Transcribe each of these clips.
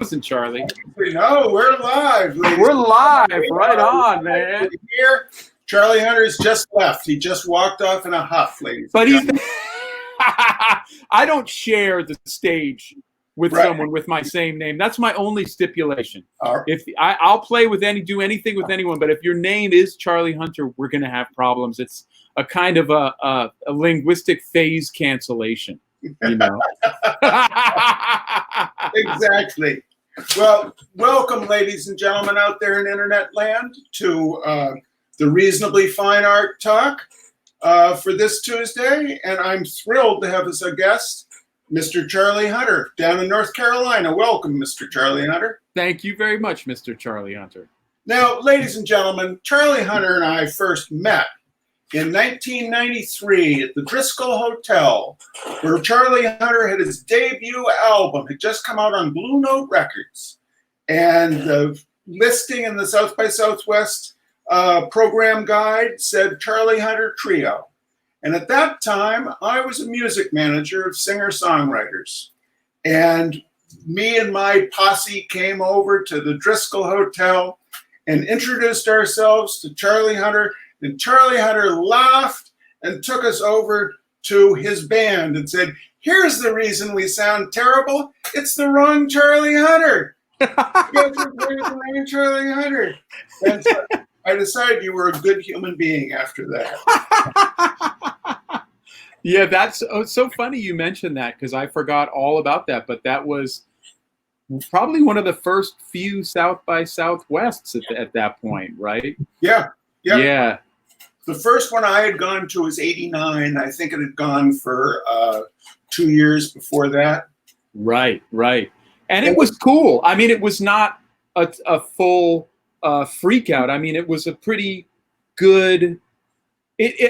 frozen, Charlie. No, we're live. We're live. Right on, man. Here, Charlie Hunter's just left. He just walked off in a huff, ladies. But he's. I don't share the stage with someone with my same name. That's my only stipulation. If I'll play with do anything with anyone, but if your name is Charlie Hunter, we're going to have problems. It's a kind of a linguistic phase cancellation, you know. Exactly. Well, welcome, ladies and gentlemen, out there in internet land to the Reasonably Fine Art Talk for this Tuesday, and I'm thrilled to have as a guest Mr. Charlie Hunter down in North Carolina. Welcome, Mr. Charlie Hunter. Thank you very much, Mr. Charlie Hunter. Now, ladies and gentlemen, Charlie Hunter and I first met in 1993 at the Driscoll Hotel, where Charlie Hunter had his debut album. It had just come out on Blue Note Records. And the listing in the South by Southwest program guide said Charlie Hunter Trio. And at that time, I was a music manager of singer-songwriters. And me and my posse came over to the Driscoll Hotel and introduced ourselves to Charlie Hunter. And Charlie Hunter laughed and took us over to his band and said, "Here's the reason we sound terrible. It's the wrong Charlie Hunter." You guys are playing the wrong Charlie Hunter. And so I decided you were a good human being after that. Yeah, that's so funny you mentioned that, because I forgot all about that. But that was probably one of the first few South by Southwests at that point, right? Yeah. Yeah. The first one I had gone to was '89. I think it had gone for 2 years before that. Right. And it was cool. I mean, it was not a full freak out. I mean, it was a pretty good...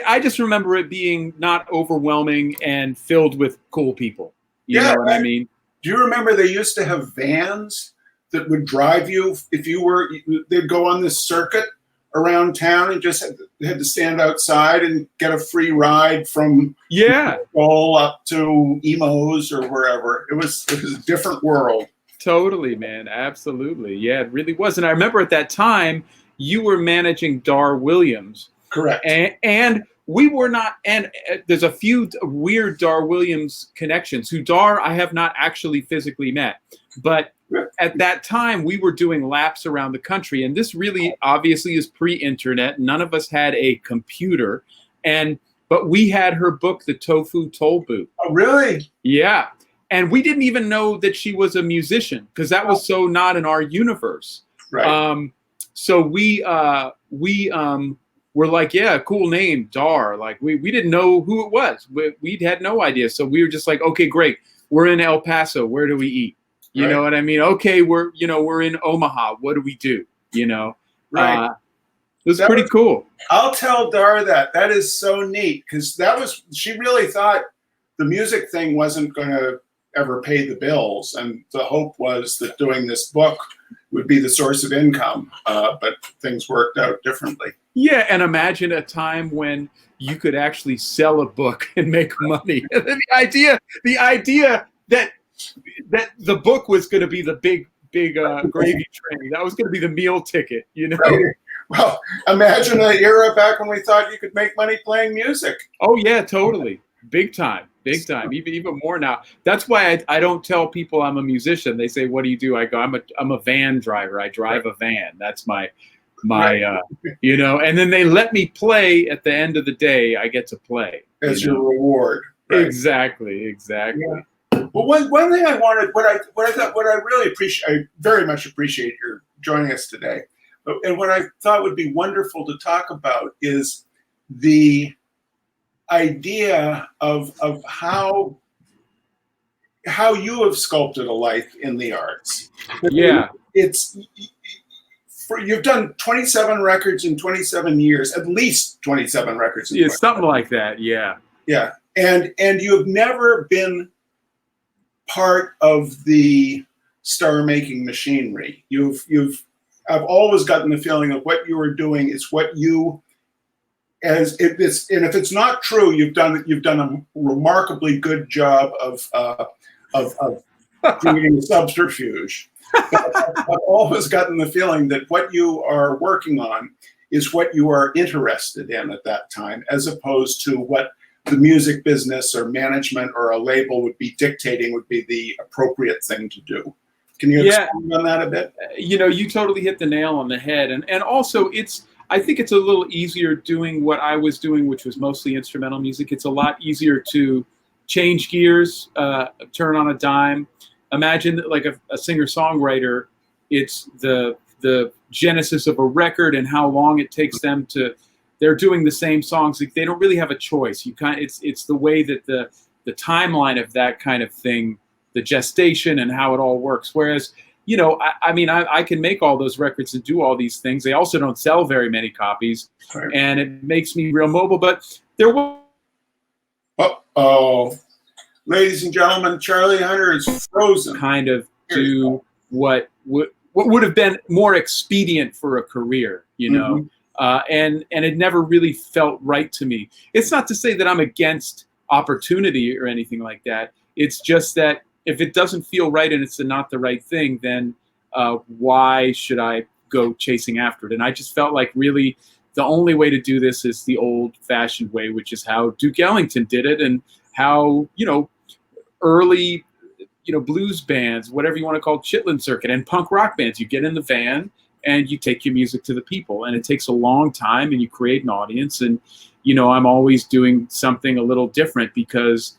I just remember it being not overwhelming and filled with cool people. You know what I mean? Do you remember they used to have vans that would drive you if you were... They'd go on this circuit around town and just had to stand outside and get a free ride from Mccall up to Emo's or wherever. It was a different world. Totally, man. Absolutely. Yeah, it really was. And I remember at that time you were managing Dar Williams. Correct. And we were not, and there's a few weird Dar Williams connections who I have not actually physically met, but at that time, we were doing laps around the country, and this really obviously is pre-internet. None of us had a computer, but we had her book, The Tofu Toll Booth. Oh, really? Yeah, and we didn't even know that she was a musician because that was so not in our universe. Right. So we were like, yeah, cool name, Dar. Like we didn't know who it was. We had no idea. So we were just like, okay, great. We're in El Paso. Where do we eat? You know what I mean? Okay, we're in Omaha. What do we do? You know? Right. It was pretty cool. I'll tell Dar that. That is so neat, because she really thought the music thing wasn't going to ever pay the bills, and the hope was that doing this book would be the source of income, but things worked out differently. Yeah, and imagine a time when you could actually sell a book and make money. the idea that the book was going to be the big gravy train. That was going to be the meal ticket, you know? Right. Well, imagine an era back when we thought you could make money playing music. Oh, yeah, totally. Big time. Even more now. That's why I don't tell people I'm a musician. They say, "What do you do?" I go, I'm a van driver. I drive a van. That's my you know, and then they let me play at the end of the day. I get to play. As your reward. Right? Exactly. Yeah. Well, one thing I wanted, what I really appreciate, I very much appreciate your joining us today, and what I thought would be wonderful to talk about is the idea of how you have sculpted a life in the arts. Yeah, you've done 27 records in 27 years, at least 27 records. Yeah, something like that. Yeah, and you have never been part of the star-making machinery. I've always gotten the feeling of what you are doing is what you, and if it's not true, you've done a remarkably good job of doing a subterfuge. But I've always gotten the feeling that what you are working on is what you are interested in at that time, as opposed to what the music business or management or a label would be dictating would be the appropriate thing to do. Can you expand on that a bit? You know, you totally hit the nail on the head. And also I think it's a little easier doing what I was doing, which was mostly instrumental music. It's a lot easier to change gears, turn on a dime. Imagine that, like a singer-songwriter, it's the genesis of a record and how long it takes them to. They're doing the same songs. They don't really have a choice. It's the way that the timeline of that kind of thing, the gestation and how it all works. Whereas, you know, I can make all those records and do all these things. They also don't sell very many copies, Right. and it makes me real mobile. But there was. Uh-oh. Ladies and gentlemen, Charlie Hunter is frozen. Kind of do what would have been more expedient for a career, you know. Mm-hmm. And it never really felt right to me. It's not to say that I'm against opportunity or anything like that. It's just that if it doesn't feel right and it's not the right thing, then why should I go chasing after it? And I just felt like really the only way to do this is the old-fashioned way, which is how Duke Ellington did it, and how, you know, early, you know, blues bands, whatever you want to call it, Chitlin Circuit, and punk rock bands. You get in the van and you take your music to the people, and it takes a long time, and you create an audience. And, you know, I'm always doing something a little different, because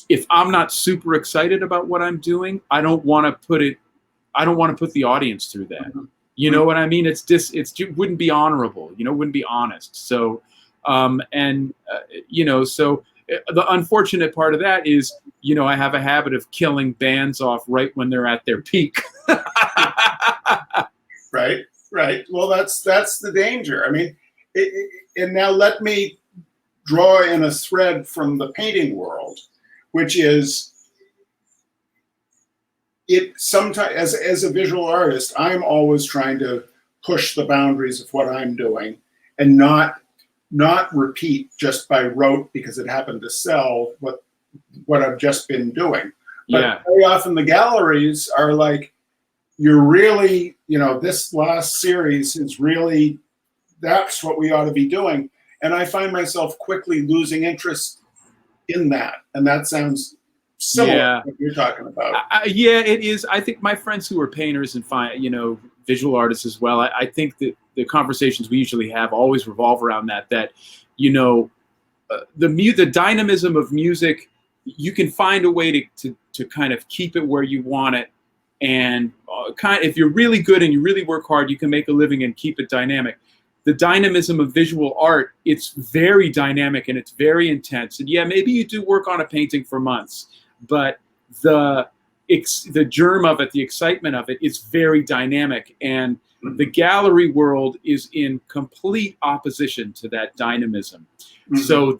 if I'm not super excited about what I'm doing, I don't want to put the audience through that. You know what I mean? It wouldn't be honorable, you know, wouldn't be honest. So, you know, so the unfortunate part of that is, you know, I have a habit of killing bands off right when they're at their peak. Right. Well, that's the danger. I mean, and now let me draw in a thread from the painting world, which is it sometimes as a visual artist, I'm always trying to push the boundaries of what I'm doing and not repeat just by rote because it happened to sell what I've just been doing. But very often the galleries are like, you're really, you know, this last series is really, that's what we ought to be doing. And I find myself quickly losing interest in that. And that sounds similar to what you're talking about. Yeah, it is. I think my friends who are painters and you know, visual artists as well, I think that the conversations we usually have always revolve around that, you know, the dynamism of music, you can find a way to kind of keep it where you want it. And if you're really good and you really work hard, you can make a living and keep it dynamic. The dynamism of visual art, it's very dynamic and it's very intense. And yeah, maybe you do work on a painting for months, but the germ of it, the excitement of it is very dynamic. And the gallery world is in complete opposition to that dynamism. Mm-hmm. So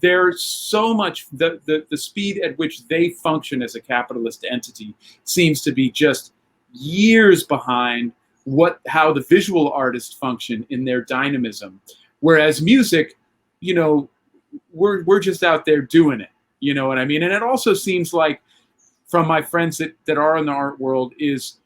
there's so much, the speed at which they function as a capitalist entity seems to be just years behind how the visual artists function in their dynamism. Whereas music, you know, we're just out there doing it. You know what I mean? And it also seems like, from my friends that are in the art world, is,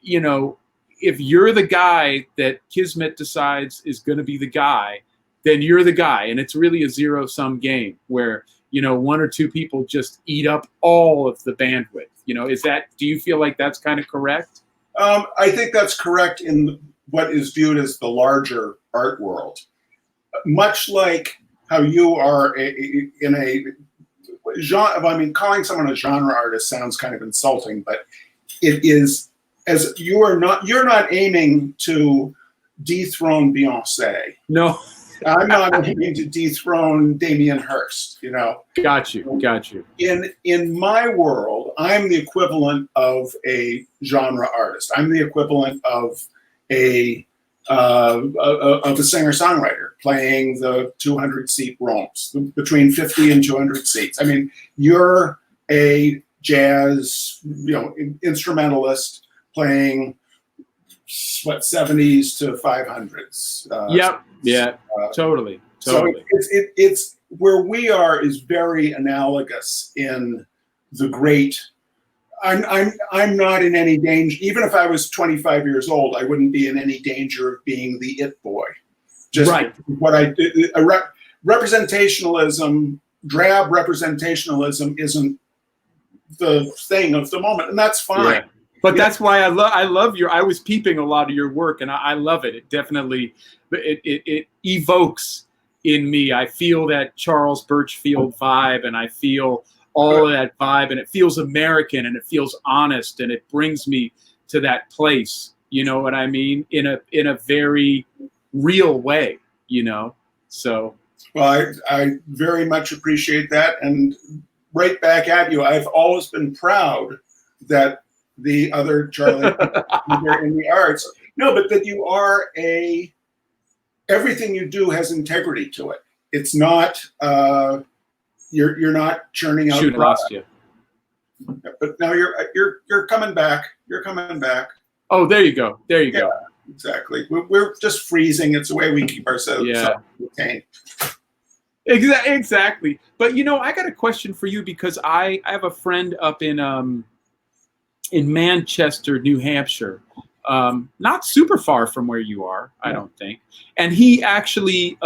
you know, if you're the guy that Kismet decides is going to be the guy, then you're the guy. And it's really a zero-sum game where, you know, one or two people just eat up all of the bandwidth. You know, do you feel like that's kind of correct? I think that's correct in what is viewed as the larger art world. Much like how you are in a genre, I mean, calling someone a genre artist sounds kind of insulting, but it is, as you're not aiming to dethrone Beyonce. No. I'm not aiming to dethrone Damien Hirst, you know. Got you. In my world, I'm the equivalent of a genre artist. I'm the equivalent of a singer-songwriter playing the 200-seat rooms, between 50 and 200 seats. I mean, you're a jazz, you know, instrumentalist playing 70s to 500s. Totally. So it's where we are is very analogous in the great I'm not in any danger. Even if I was 25 years old, I wouldn't be in any danger of being the it boy. Just Right. what I did. Representationalism, drab representationalism, isn't the thing of the moment, and that's fine. Yeah. But that's why I love I was peeping a lot of your work, and I love it. It definitely it evokes in me. I feel that Charles Birchfield vibe, and I feel all of that vibe, and it feels American, and it feels honest, and it brings me to that place. You know what I mean? In a very real way. So. Well, I very much appreciate that, and right back at you. I've always been proud that the other Charlie in the arts. No, but that you are everything you do has integrity to it. It's not you're not churning out. Shoot, lost you. But now you're coming back. You're coming back. Oh, there you go. There you go. Exactly. We're just freezing. It's the way we keep ourselves entertained. Exactly. But I got a question for you, because I have a friend up in Manchester, New Hampshire, not super far from where you are, I don't think. And he actually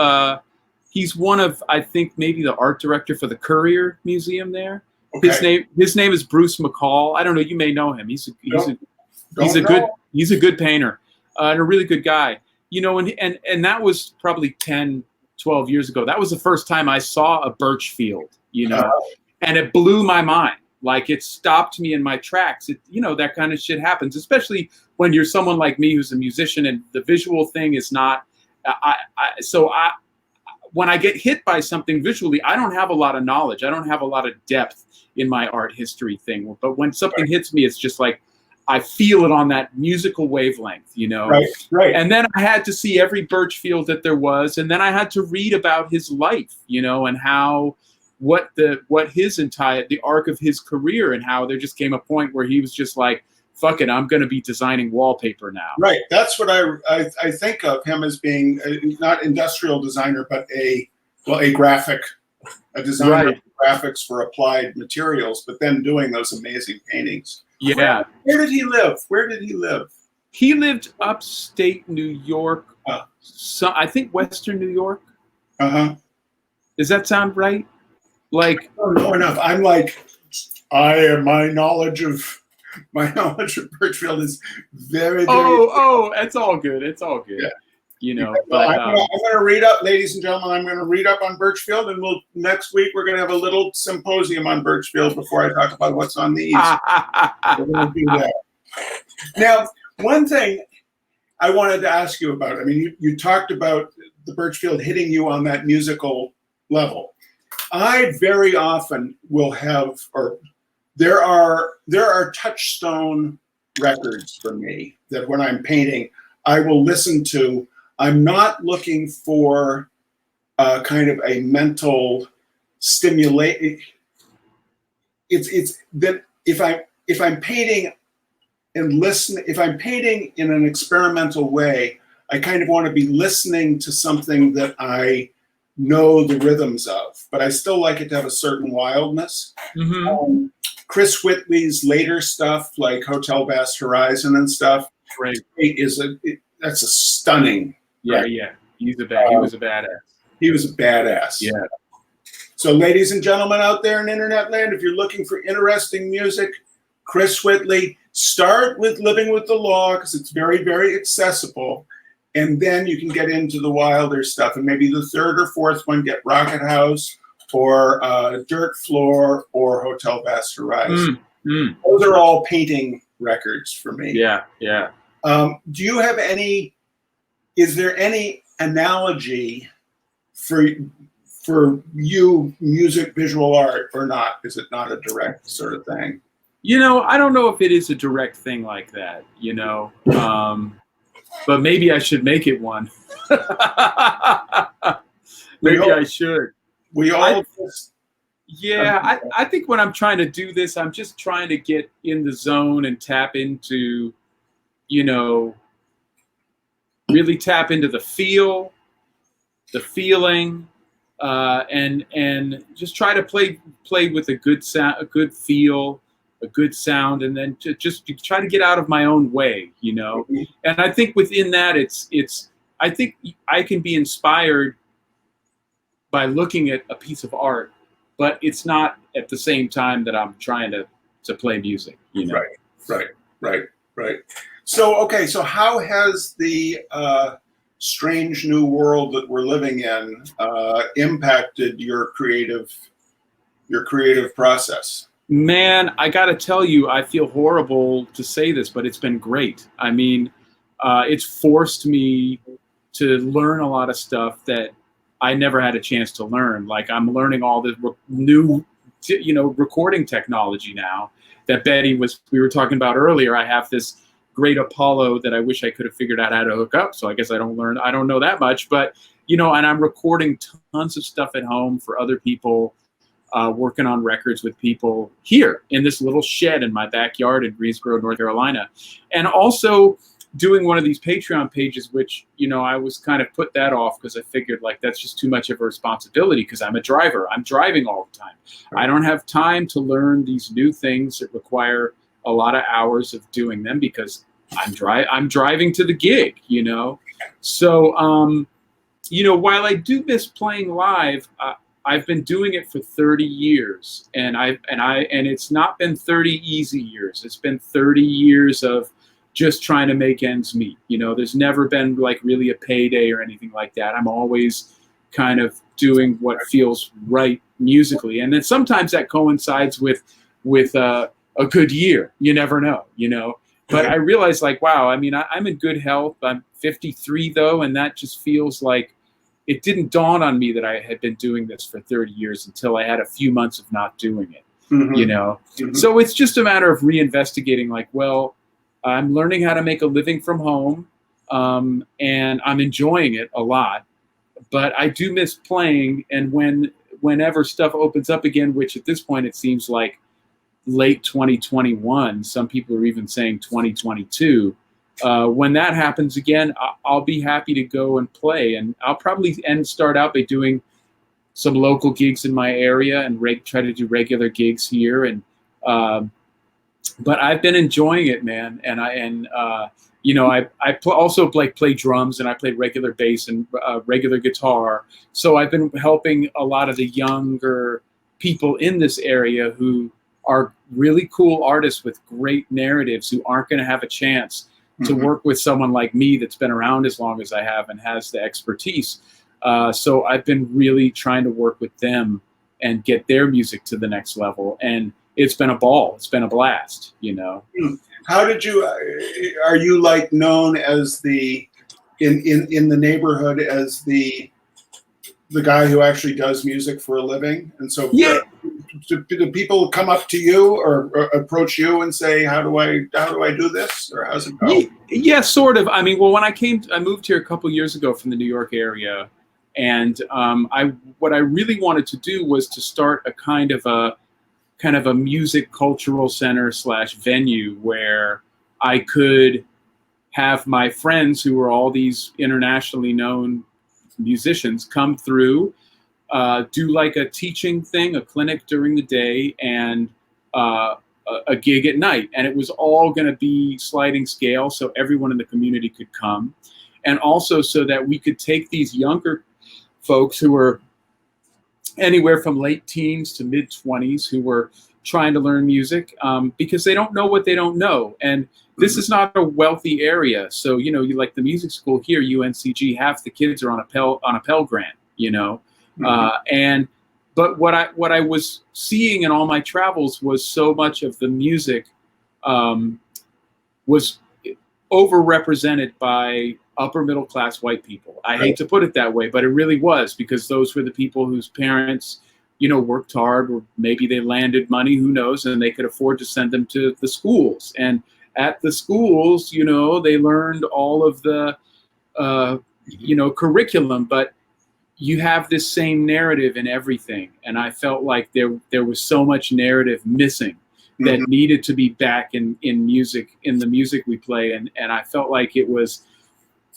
he's one of, I think, maybe the art director for the Courier Museum there. Okay. His name is Bruce Mccall. I don't know. You may know him. He's a good painter and a really good guy. And that was probably 10, 12 years ago. That was the first time I saw a Birchfield, and it blew my mind. Like, it stopped me in my tracks. That kind of shit happens, especially when you're someone like me who's a musician, and the visual thing is not. When I get hit by something visually, I don't have a lot of knowledge. I don't have a lot of depth in my art history thing. But when something hits me, it's just like I feel it on that musical wavelength, Right. And then I had to see every Birchfield that there was, and then I had to read about his life, and how. What the arc of his career, and how there just came a point where he was just like, fuck it, I'm going to be designing wallpaper now. Right. That's what I think of him as being not industrial designer, but a designer of graphics for applied materials, but then doing those amazing paintings. Yeah. Where did he live? He lived upstate New York. I think Western New York. Uh-huh. Does that sound right? Like, no enough. I'm like, my knowledge of Birchfield is very. It's all good. It's all good. Yeah. But I'm going to read up, ladies and gentlemen. I'm going to read up on Birchfield, and next week we're going to have a little symposium on Birchfield before I talk about what's on the east. We're going to do that. Now, one thing I wanted to ask you about. I mean, you talked about the Birchfield hitting you on that musical level. I very often will have, or there are touchstone records for me that when I'm painting, I will listen to. I'm not looking for kind of a mental stimulate. It's that if I'm painting and listen, if I'm painting in an experimental way, I kind of want to be listening to something that I know the rhythms of, but I still like it to have a certain wildness. Mm-hmm. Chris Whitley's later stuff, like Hotel Vast Horizon and stuff, that's a stunning. Yeah, right? Yeah. He was a badass. He was a badass. Yeah. So, ladies and gentlemen out there in internet land, if you're looking for interesting music, Chris Whitley, start with Living with the Law, because it's very, very accessible. And then you can get into the wilder stuff. And maybe the third or fourth one, get Rocket House or Dirt Floor or Hotel Vast Horizon. Those are all painting records for me. Yeah, yeah. Do you have is there any analogy for you, music, visual art, or not? Is it not a direct sort of thing? I don't know if it is a direct thing like that, but maybe I should make it one. Maybe I should. I think when I'm trying to do this, I'm just trying to get in the zone and tap into, really tap into the feeling, and just try to play with a good sound, a good feel, a good sound, and then to just try to get out of my own way, you know. And I think within that, I think I can be inspired by looking at a piece of art, but it's not at the same time that I'm trying to play music, you know. Right. So, okay, so how has the strange new world that we're living in impacted your creative process? Man, I got to tell you, I feel horrible to say this, but it's been great. I mean, it's forced me to learn a lot of stuff that I never had a chance to learn. Like, I'm learning all the new, you know, recording technology now that we were talking about earlier. I have this great Apollo that I wish I could have figured out how to hook up. So I guess I don't know that much, but, you know, and I'm recording tons of stuff at home for other people, working on records with people here in this little shed in my backyard in Greensboro, North Carolina. And also doing one of these Patreon pages, which, you know, I was kind of put that off because I figured like that's just too much of a responsibility because I'm a driver. I'm driving all the time. I don't have time to learn these new things that require a lot of hours of doing them because I'm driving to the gig, you know. So, you know, while I do miss playing live, I've been doing it for 30 years, and it's not been 30 easy years. It's been 30 years of just trying to make ends meet. You know, there's never been like really a payday or anything like that. I'm always kind of doing what feels right musically, and then sometimes that coincides with a good year. You never know, you know. But I realized, like, wow, I mean, I'm in good health. I'm 53 though, and that just feels like it didn't dawn on me that I had been doing this for 30 years until I had a few months of not doing it, you know? So it's just a matter of reinvestigating, like, well, I'm learning how to make a living from home, and I'm enjoying it a lot, but I do miss playing. And whenever stuff opens up again, which at this point it seems like late 2021, some people are even saying 2022, when that happens again, I'll be happy to go and play. And I'll probably start out by doing some local gigs in my area and try to do regular gigs here. And but I've been enjoying it, man. And you know, I also play drums, and I play regular bass and regular guitar. So I've been helping a lot of the younger people in this area who are really cool artists with great narratives who aren't going to have a chance to work with someone like me that's been around as long as I have and has the expertise. So I've been really trying to work with them and get their music to the next level. And it's been a ball. It's been a blast, you know. How did you, are you like known as in the neighborhood as the guy who actually does music for a living? And so do people come up to you or approach you and say, how do I do this, or how's it go? Yeah, sort of. I mean, well, when I moved here a couple years ago from the New York area, and what I really wanted to do was to start a kind of a music cultural center / venue where I could have my friends who are all these internationally known musicians come through, do like a teaching thing, a clinic during the day, and a gig at night. And it was all going to be sliding scale, so everyone in the community could come. And also so that we could take these younger folks who were anywhere from late teens to mid 20s who were trying to learn music, because they don't know what they don't know. And this is not a wealthy area. So, you know, you like the music school here, UNCG, half the kids are on a Pell Grant, you know. But what I was seeing in all my travels was so much of the music was overrepresented by upper middle class white people. I hate to put it that way, but it really was, because those were the people whose parents, you know, worked hard, or maybe they landed money, who knows, and they could afford to send them to the schools. And at the schools, you know, they learned all of the, you know, curriculum, but you have this same narrative in everything. And I felt like there was so much narrative missing that needed to be back in music, in the music we play. And I felt like it was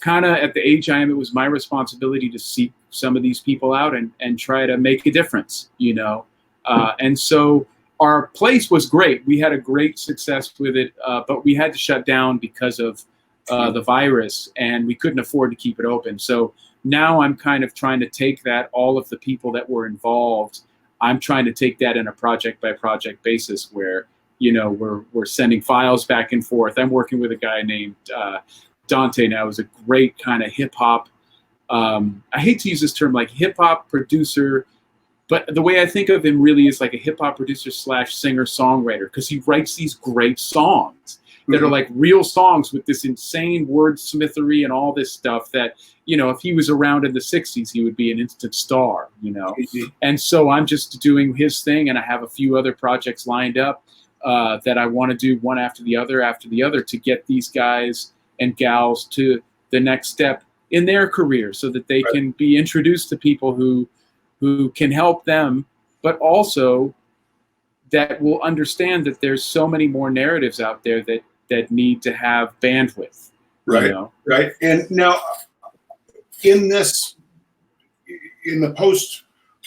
kind of, at the age I am, it was my responsibility to seek some of these people out and try to make a difference, you know. And so our place was great. We had a great success with it, but we had to shut down because of the virus, and we couldn't afford to keep it open. So now I'm kind of trying to take that, all of the people that were involved, I'm trying to take that in a project by project basis where, you know, we're sending files back and forth. I'm working with a guy named Dante now, who's a great kind of hip hop. I hate to use this term, like hip hop producer, but the way I think of him really is like a hip hop producer / singer songwriter, because he writes these great songs that are like real songs with this insane wordsmithery and all this stuff that, you know, if he was around in the 60s, he would be an instant star, you know. And so I'm just doing his thing, and I have a few other projects lined up that I want to do one after the other to get these guys and gals to the next step in their career so that they can be introduced to people who can help them, but also that will understand that there's so many more narratives out there that need to have bandwidth. Right, you know? right. And now, in the post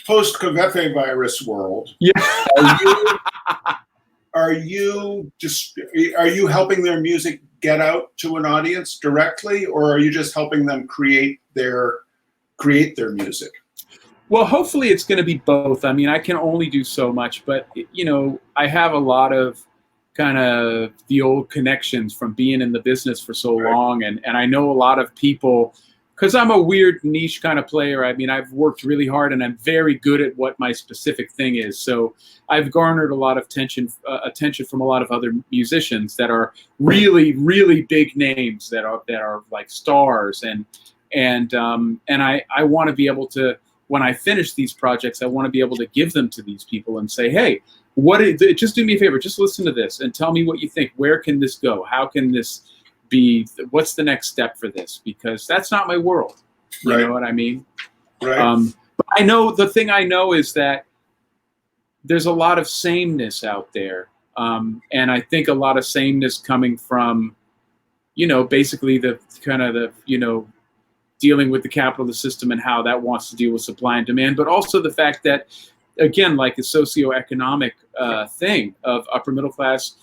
Covfefevirus world, are you helping their music get out to an audience directly, or are you just helping them create their music? Well, hopefully it's going to be both. I mean, I can only do so much, but, you know, I have a lot of kind of the old connections from being in the business for so long. And I know a lot of people, because I'm a weird niche kind of player. I mean, I've worked really hard and I'm very good at what my specific thing is. So I've garnered a lot of attention from a lot of other musicians that are really, really big names that are like stars. And I want to be able to, when I finish these projects, I want to be able to give them to these people and say, hey, just do me a favor, just listen to this and tell me what you think. Where can this go? How can this be? What's the next step for this? Because that's not my world. You know what I mean? Right. But I know, the thing I know is that there's a lot of sameness out there. And I think a lot of sameness coming from, you know, basically the kind of the, you know, dealing with the capitalist system and how that wants to deal with supply and demand, but also the fact that, again, like a socioeconomic thing of upper middle class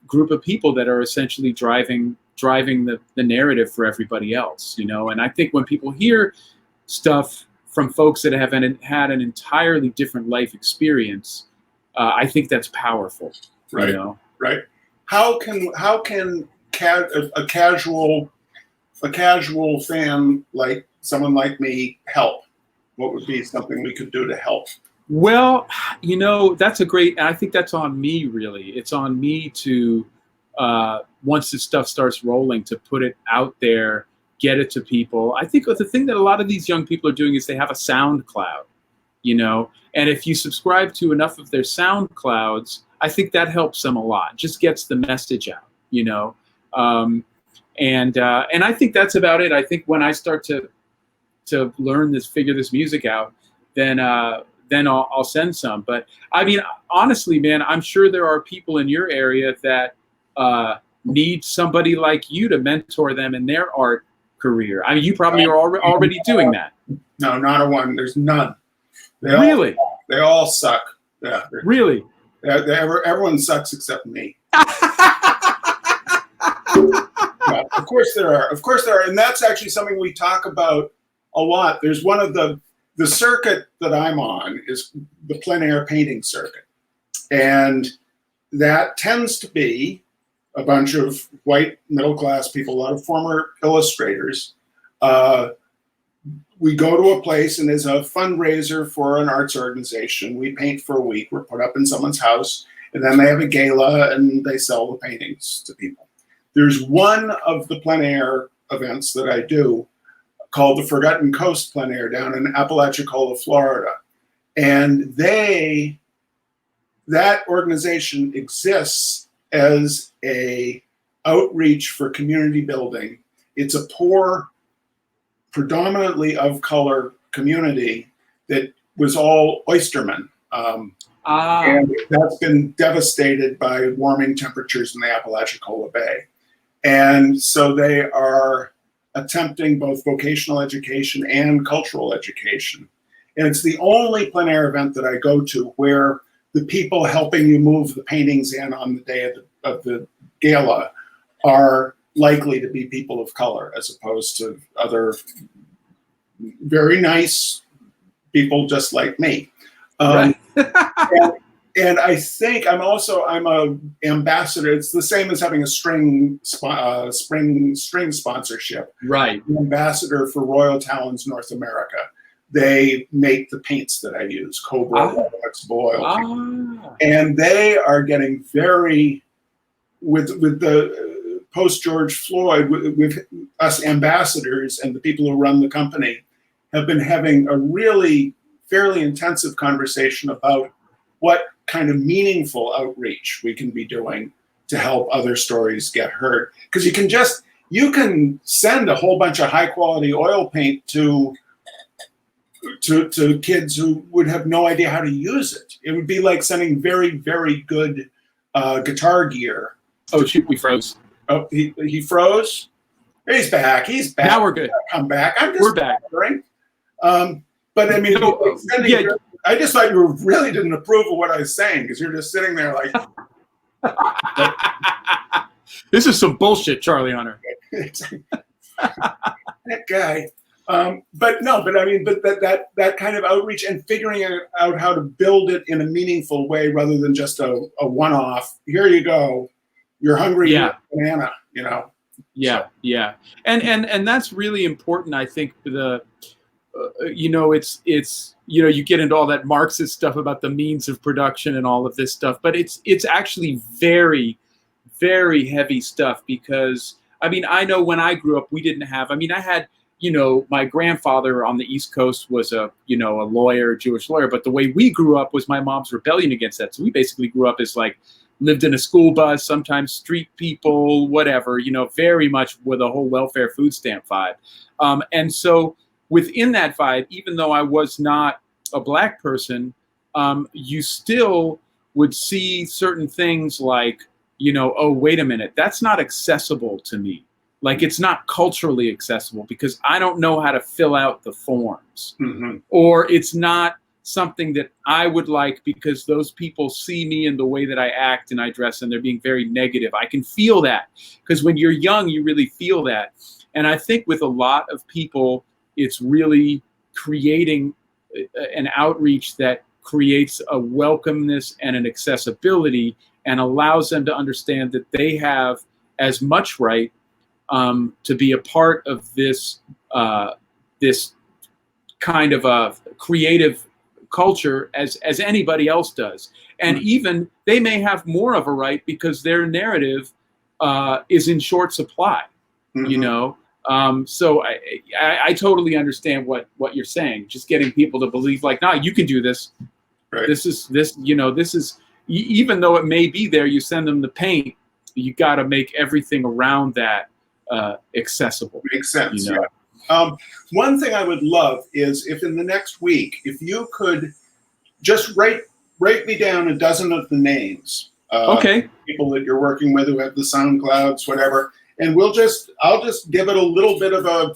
group of people that are essentially driving the narrative for everybody else, you know. And I think when people hear stuff from folks that have had an entirely different life experience, I think that's powerful. Right. You know? Right. How can a casual fan like someone like me help? What would be something we could do to help? Well, you know, that's a great, I think that's on me, really. It's on me to, once this stuff starts rolling, to put it out there, get it to people. I think the thing that a lot of these young people are doing is they have a SoundCloud, you know, and if you subscribe to enough of their SoundClouds, I think that helps them a lot, just gets the message out, you know. And I think that's about it. I think when I start to figure this music out, then I'll send some. But I mean, honestly, man, I'm sure there are people in your area that need somebody like you to mentor them in their art career. I mean, you probably are already doing that. No, not a one. There's none. Really? They all suck. Yeah. Really? Everyone sucks except me. Yeah, of course there are. Of course there are. And that's actually something we talk about a lot. There's one of the circuit that I'm on is the plein air painting circuit. And that tends to be a bunch of white middle-class people, a lot of former illustrators. We go to a place and as a fundraiser for an arts organization, we paint for a week. We're put up in someone's house, and then they have a gala and they sell the paintings to people. There's one of the plein air events that I do called the Forgotten Coast Plein Air down in Apalachicola, Florida. And that organization exists as a outreach for community building. It's a poor, predominantly of color community that was all oystermen. And that's been devastated by warming temperatures in the Apalachicola Bay. And so they are attempting both vocational education and cultural education. And it's the only plein air event that I go to where the people helping you move the paintings in on the day of the gala are likely to be people of color, as opposed to other very nice people just like me. Right. And I think I'm a ambassador. It's the same as having a string sponsorship. Right. I'm an ambassador for Royal Talons North America. They make the paints that I use, Cobra, Boyle, and they are getting very, with the post George Floyd, with us ambassadors and the people who run the company, have been having a really fairly intensive conversation about what kind of meaningful outreach we can be doing to help other stories get heard. Because you can send a whole bunch of high quality oil paint to kids who would have no idea how to use it. It would be like sending very, very good guitar gear. Oh, shoot, we froze. Oh, he froze? He's back. He's back. Now we're good. Come back. We're back. But I mean, yeah. I just thought you really didn't approve of what I was saying, because you're just sitting there like. This is some bullshit, Charlie Hunter. That guy. But that kind of outreach and figuring out how to build it in a meaningful way rather than just a one-off. Here you go. You're hungry. Yeah. Banana. You know. Yeah, so. Yeah, and that's really important. I think it's you get into all that Marxist stuff about the means of production and all of this stuff, but it's actually very, very heavy stuff, because I mean, I know when I grew up, we didn't have. I mean, I had. My grandfather on the East Coast was a lawyer, Jewish lawyer, but the way we grew up was my mom's rebellion against that. So we basically grew up as lived in a school bus, sometimes street people, whatever, very much with a whole welfare food stamp vibe. And so within that vibe, even though I was not a black person, you still would see certain things like, oh, wait a minute, that's not accessible to me. It's not culturally accessible because I don't know how to fill out the forms. Mm-hmm. Or it's not something that I would like because those people see me in the way that I act and I dress and they're being very negative. I can feel that because when you're young, you really feel that. And I think with a lot of people, it's really creating an outreach that creates a welcomeness and an accessibility and allows them to understand that they have as much right to be a part of this this kind of a creative culture as anybody else does. And even they may have more of a right because their narrative is in short supply, So I totally understand what you're saying. Just getting people to believe nah, you can do this. Right. This is, even though it may be there, you send them the paint, you got to make everything around that accessible. Makes sense. Yeah. One thing I would love is if in the next week, if you could just write me down a dozen of the names. Okay. People that you're working with who have the SoundClouds, whatever, and I'll just give it a little bit of a,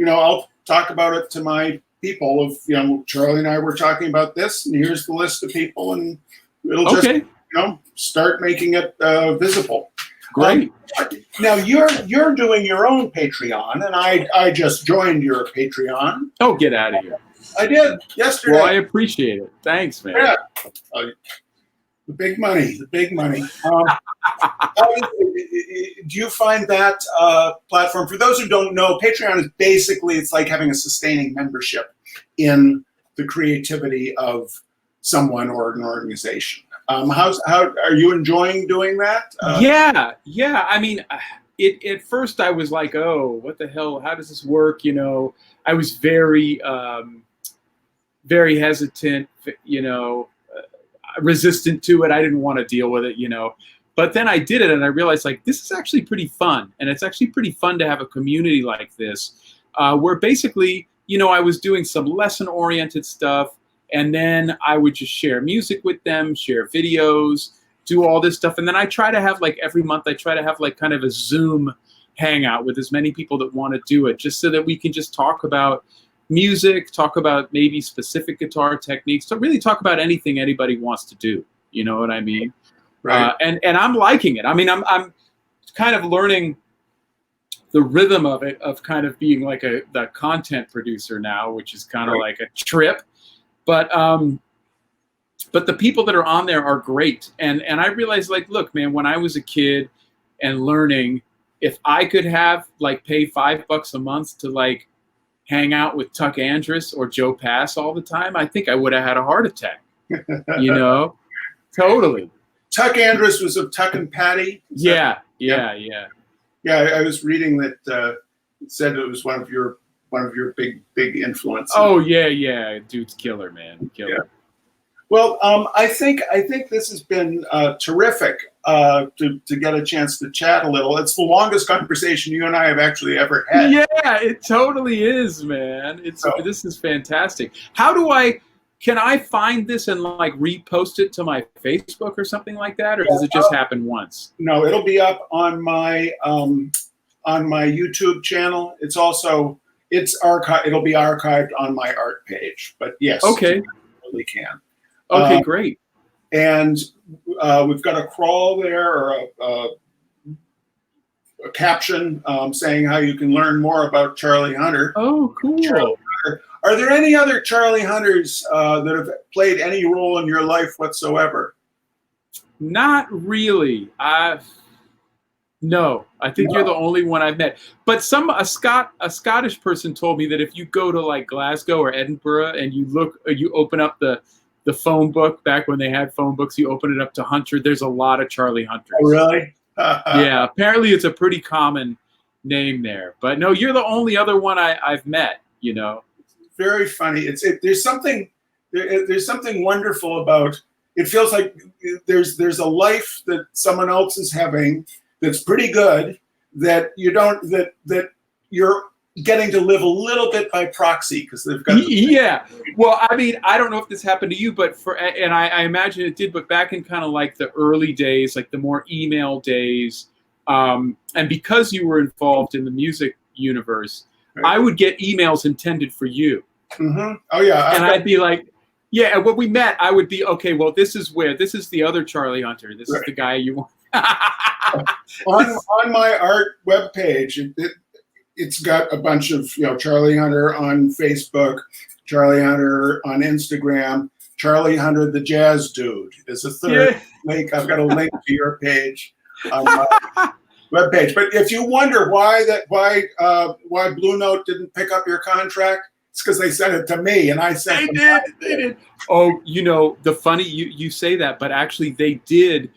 I'll talk about it to my people of, Charlie and I were talking about this, and here's the list of people, and it'll just, start making it visible. Great. Now you're doing your own Patreon, and I just joined your Patreon. Oh, get out of here! I did yesterday. Well, I appreciate it. Thanks, man. Yeah. The big money. Do you find that platform? For those who don't know, Patreon is basically it's like having a sustaining membership in the creativity of someone or an organization. How are you enjoying doing that? Yeah. I mean, at first I was like, oh, what the hell? How does this work? I was very, very hesitant. Resistant to it. I didn't want to deal with it. But then I did it, and I realized this is actually pretty fun, and it's actually pretty fun to have a community like this, where basically, I was doing some lesson-oriented stuff. And then I would just share music with them, share videos, do all this stuff. And then I try to have every month, I try to have kind of a Zoom hangout with as many people that want to do it, just so that we can just talk about, music, talk about maybe specific guitar techniques, to really talk about anything anybody wants to do. You know what I mean? Right. And I'm liking it. I mean, I'm kind of learning the rhythm of it, of kind of being like the content producer now, which is kind of like a trip. But the people that are on there are great. And I realized, like, look, man, when I was a kid and learning, if I could have like pay $5 a month to like hang out with Tuck Andrus or Joe Pass all the time, I think I would have had a heart attack. You know, totally. Tuck Andrus was of Tuck and Patty. Yeah. I was reading that it said it was one of your big influences. Oh yeah, dude's killer, man, killer. Yeah. Well, I think this has been terrific to get a chance to chat a little. It's the longest conversation you and I have actually ever had. Yeah, it totally is, man. This is fantastic. Can I find this and like repost it to my Facebook or something like that, or does it just happen once? No, it'll be up on my YouTube channel. It's archived. It'll be archived on my art page. But yes, okay, you really can. Okay, great. And we've got a crawl there, or a caption saying how you can learn more about Charlie Hunter. Oh, cool. Charlie Hunter. Are there any other Charlie Hunters that have played any role in your life whatsoever? Not really. No, I think you're the only one I've met. But a Scottish person told me that if you go to like Glasgow or Edinburgh and you open up the phone book, back when they had phone books, you open it up to Hunter, there's a lot of Charlie Hunters. Oh, really? Yeah, apparently it's a pretty common name there. But no, you're the only other one I've met, you know. Very funny. There's something wonderful about it. Feels like there's a life that someone else is having that's pretty good, that you're getting to live a little bit by proxy, because they've got yeah. Well, I mean, I don't know if this happened to you, but I imagine it did, but back in kind of like the early days, like the more email days, and because you were involved in the music universe, I would get emails intended for you. Mm-hmm. Oh yeah, and I'd be like, yeah. And when we met, I would be, okay, well, this is the other Charlie Hunter. This is the guy you want. on my art webpage, it's got a bunch of, Charlie Hunter on Facebook, Charlie Hunter on Instagram, Charlie Hunter the Jazz Dude is a third link. I've got a link to your page on my webpage. But if you wonder why Blue Note didn't pick up your contract, it's because they sent it to me, and I sent They did. Oh, the funny, you say that, but actually they did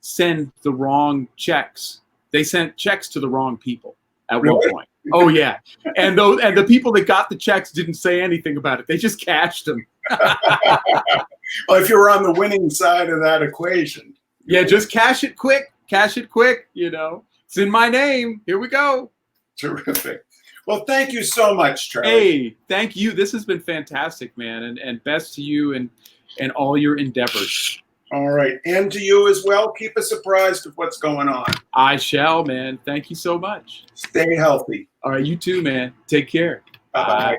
send the wrong checks. They sent checks to the wrong people at one point. Oh yeah, and the people that got the checks didn't say anything about it. They just cashed them. Well, if you were on the winning side of that equation, yeah, just cash it quick. It's in my name. Here we go. Terrific. Well, thank you so much, Charlie. Hey, thank you. This has been fantastic, man, and best to you and all your endeavors. All right, and to you as well. Keep us apprised of what's going on. I shall, man. Thank you so much. Stay healthy. All right, you too, man. Take care. Bye-bye. Bye.